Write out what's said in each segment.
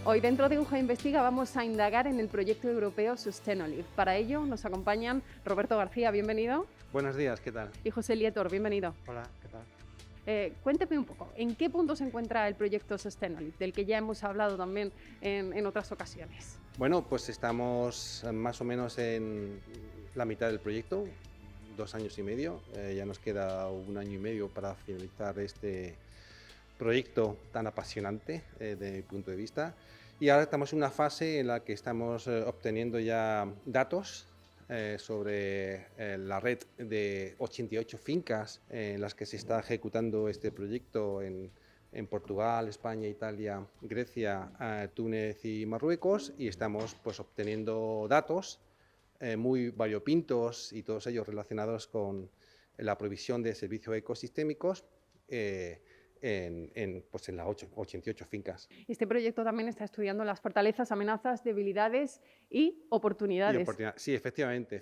Hoy dentro de UJA Investiga vamos a indagar en el proyecto europeo Sustainolive. Para ello nos acompañan Roberto García, bienvenido. Buenos días, ¿qué tal? Y José Lietor, bienvenido. Hola, ¿qué tal? Cuénteme un poco, ¿en qué punto se encuentra el proyecto Sustainolive, del que ya hemos hablado también en otras ocasiones? Bueno, pues estamos más o menos en la mitad del proyecto, 2 años y medio. Ya nos queda 1 año y medio para finalizar este proyecto tan apasionante desde mi punto de vista. Y ahora estamos en una fase en la que estamos obteniendo ya datos sobre la red de 88 fincas en las que se está ejecutando este proyecto en Portugal, España, Italia, Grecia, Túnez y Marruecos, y estamos pues obteniendo datos muy variopintos y todos ellos relacionados con la provisión de servicios ecosistémicos pues en las 88 fincas. Este proyecto también está estudiando las fortalezas, amenazas, debilidades y oportunidades. Sí, efectivamente.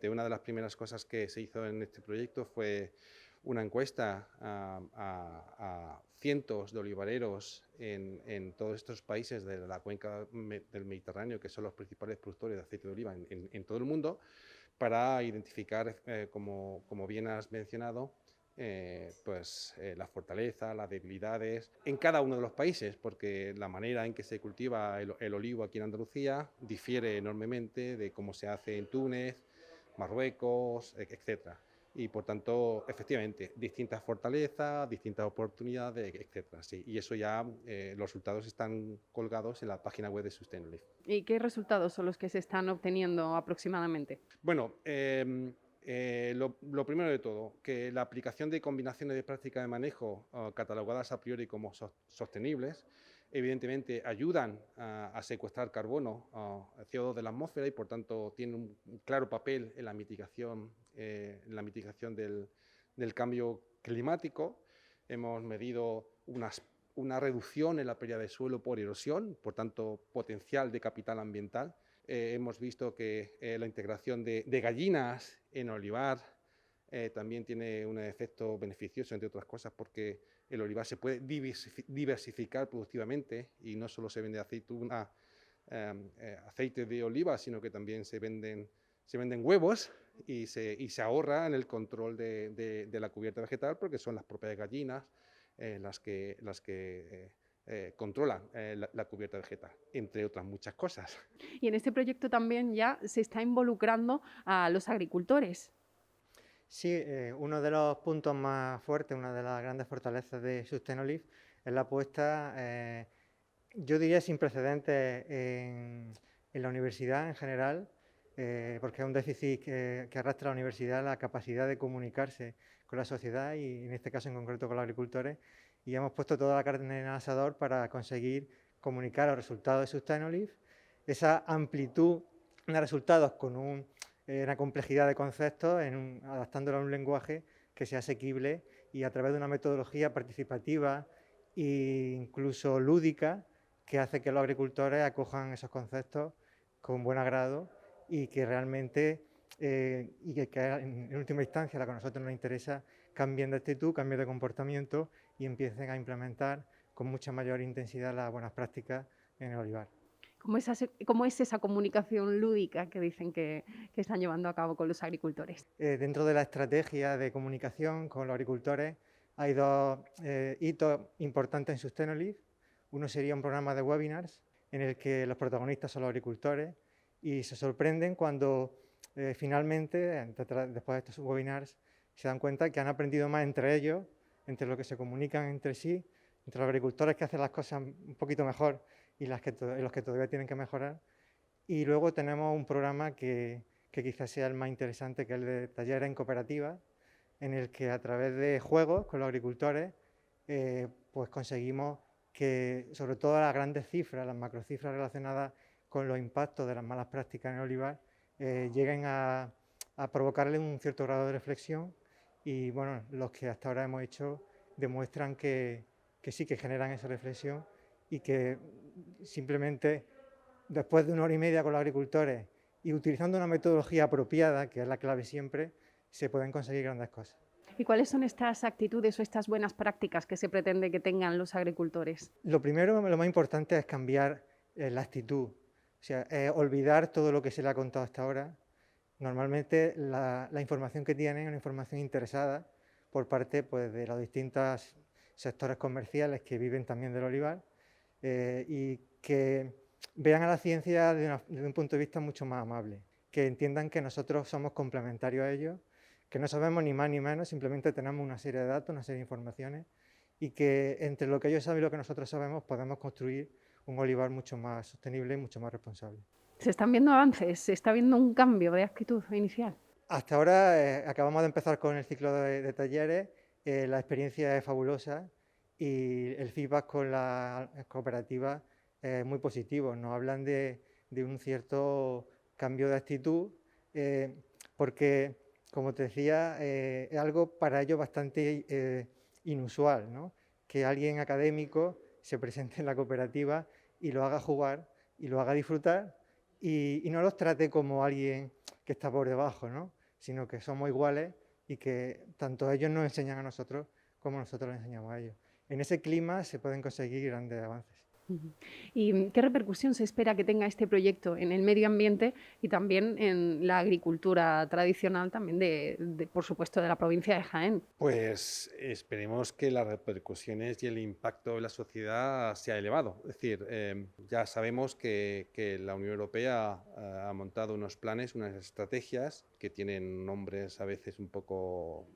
Una de las primeras cosas que se hizo en este proyecto fue una encuesta a cientos de olivareros en todos estos países de la cuenca del Mediterráneo, que son los principales productores de aceite de oliva en todo el mundo, para identificar, como bien has mencionado, la fortaleza, las debilidades en cada uno de los países, porque la manera en que se cultiva el olivo aquí en Andalucía difiere enormemente de cómo se hace en Túnez, Marruecos, etcétera. Y por tanto, efectivamente, distintas fortalezas, distintas oportunidades, etcétera. Sí, y eso ya, los resultados están colgados en la página web de Sustainolive. ¿Y qué resultados son los que se están obteniendo aproximadamente? Bueno, lo primero de todo, que la aplicación de combinaciones de prácticas de manejo catalogadas a priori como sostenibles, evidentemente ayudan a secuestrar carbono, CO2 de la atmósfera, y por tanto tienen un claro papel en la mitigación del cambio climático. Hemos medido una reducción en la pérdida de suelo por erosión, por tanto potencial de capital ambiental. Hemos visto que la integración de gallinas en olivar también tiene un efecto beneficioso, entre otras cosas, porque el olivar se puede diversificar productivamente y no solo se vende aceite de oliva, sino que también se venden huevos y se ahorra en el control de la cubierta vegetal, porque son las propias gallinas las que controlan la cubierta vegetal, entre otras muchas cosas. Y en este proyecto también ya se está involucrando a los agricultores. Sí, uno de los puntos más fuertes, una de las grandes fortalezas de Sustainolive es la apuesta, yo diría sin precedentes en la universidad en general, porque es un déficit que arrastra la universidad, la capacidad de comunicarse con la sociedad y en este caso en concreto con los agricultores, y hemos puesto toda la carne en el asador para conseguir comunicar los resultados de Sustainolive, esa amplitud de resultados con una complejidad de conceptos, adaptándolo a un lenguaje que sea asequible y a través de una metodología participativa e incluso lúdica que hace que los agricultores acojan esos conceptos con buen agrado y que realmente, que en última instancia, la que a nosotros nos interesa, cambien de actitud, cambien de comportamiento y empiecen a implementar con mucha mayor intensidad las buenas prácticas en el olivar. ¿Cómo es esa comunicación lúdica que dicen que están llevando a cabo con los agricultores? Dentro de la estrategia de comunicación con los agricultores hay 2 hitos importantes en Sustainolive. Uno sería un programa de webinars en el que los protagonistas son los agricultores y se sorprenden cuando finalmente, después de estos webinars, se dan cuenta que han aprendido más entre ellos, entre los que se comunican entre sí, entre los agricultores que hacen las cosas un poquito mejor y los que todavía tienen que mejorar. Y luego tenemos un programa que quizás sea el más interesante, que es el de talleres en cooperativa, en el que a través de juegos con los agricultores pues conseguimos que sobre todo las grandes cifras, las macrocifras relacionadas con los impactos de las malas prácticas en el olivar lleguen a provocarle un cierto grado de reflexión y bueno, los que hasta ahora hemos hecho demuestran que sí que generan esa reflexión y que simplemente después de 1 hora y media con los agricultores y utilizando una metodología apropiada, que es la clave siempre, se pueden conseguir grandes cosas. ¿Y cuáles son estas actitudes o estas buenas prácticas que se pretende que tengan los agricultores? Lo primero, lo más importante es cambiar la actitud. O sea, olvidar todo lo que se le ha contado hasta ahora. Normalmente la información que tienen es una información interesada por parte pues, de los distintos sectores comerciales que viven también del olivar y que vean a la ciencia desde un punto de vista mucho más amable, que entiendan que nosotros somos complementarios a ellos, que no sabemos ni más ni menos, simplemente tenemos una serie de datos, una serie de informaciones y que entre lo que ellos saben y lo que nosotros sabemos podemos construir un olivar mucho más sostenible y mucho más responsable. ¿Se están viendo avances? ¿Se está viendo un cambio de actitud inicial? Hasta ahora acabamos de empezar con el ciclo de talleres, la experiencia es fabulosa y el feedback con la cooperativa es muy positivo. Nos hablan de un cierto cambio de actitud porque, como te decía, es algo para ellos bastante inusual, ¿no? Que alguien académico se presente en la cooperativa y lo haga jugar y lo haga disfrutar y no los trate como alguien que está por debajo, ¿no? Sino que somos iguales y que tanto ellos nos enseñan a nosotros como nosotros les enseñamos a ellos. En ese clima se pueden conseguir grandes avances. ¿Y qué repercusión se espera que tenga este proyecto en el medio ambiente y también en la agricultura tradicional, también por supuesto, de la provincia de Jaén? Pues esperemos que las repercusiones y el impacto en la sociedad sea elevado. Es decir, ya sabemos que la Unión Europea ha montado unos planes, unas estrategias que tienen nombres a veces un poco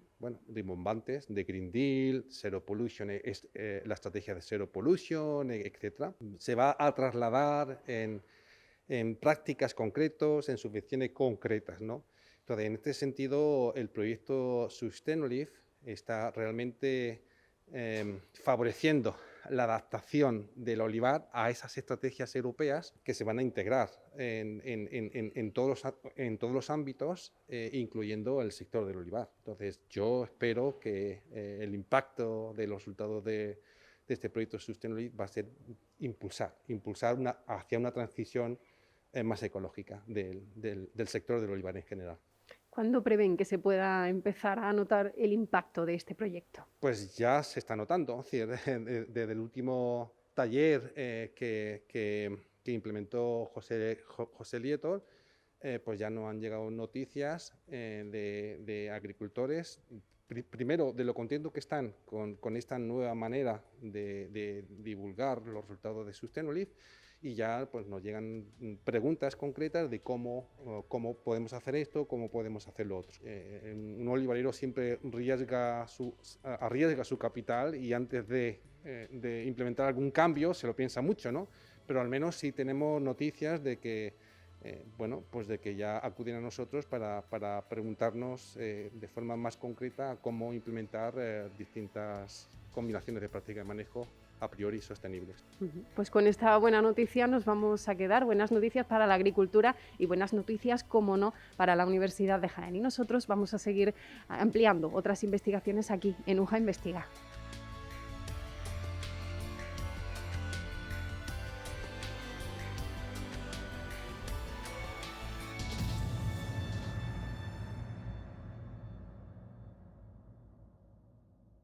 rimbombantes, de Green Deal, Zero Pollution, la estrategia de Zero Pollution, etc. Se va a trasladar en prácticas concretas, en subvenciones concretas, ¿no? Entonces, en este sentido, el proyecto Sustainolive está realmente favoreciendo la adaptación del olivar a esas estrategias europeas que se van a integrar en todos los ámbitos, incluyendo el sector del olivar. Entonces, yo espero que el impacto de los resultados de este proyecto Sustainolive va a ser impulsar hacia una transición más ecológica del sector del olivar en general. ¿Cuándo prevén que se pueda empezar a notar el impacto de este proyecto? Pues ya se está notando. Es decir, desde el último taller que implementó José Lieto, pues ya nos han llegado noticias de agricultores, primero de lo contentos que están con esta nueva manera de divulgar los resultados de Sustainolive, y ya pues nos llegan preguntas concretas de cómo podemos hacer esto, cómo podemos hacer lo otro. Un olivarero siempre arriesga su capital y antes de implementar algún cambio se lo piensa mucho, ¿no? Pero al menos sí tenemos noticias de que pues de que ya acuden a nosotros para preguntarnos de forma más concreta cómo implementar distintas combinaciones de práctica de manejo a priori sostenibles. Pues con esta buena noticia nos vamos a quedar. Buenas noticias para la agricultura y buenas noticias, como no, para la Universidad de Jaén. Y nosotros vamos a seguir ampliando otras investigaciones aquí en UJA Investiga.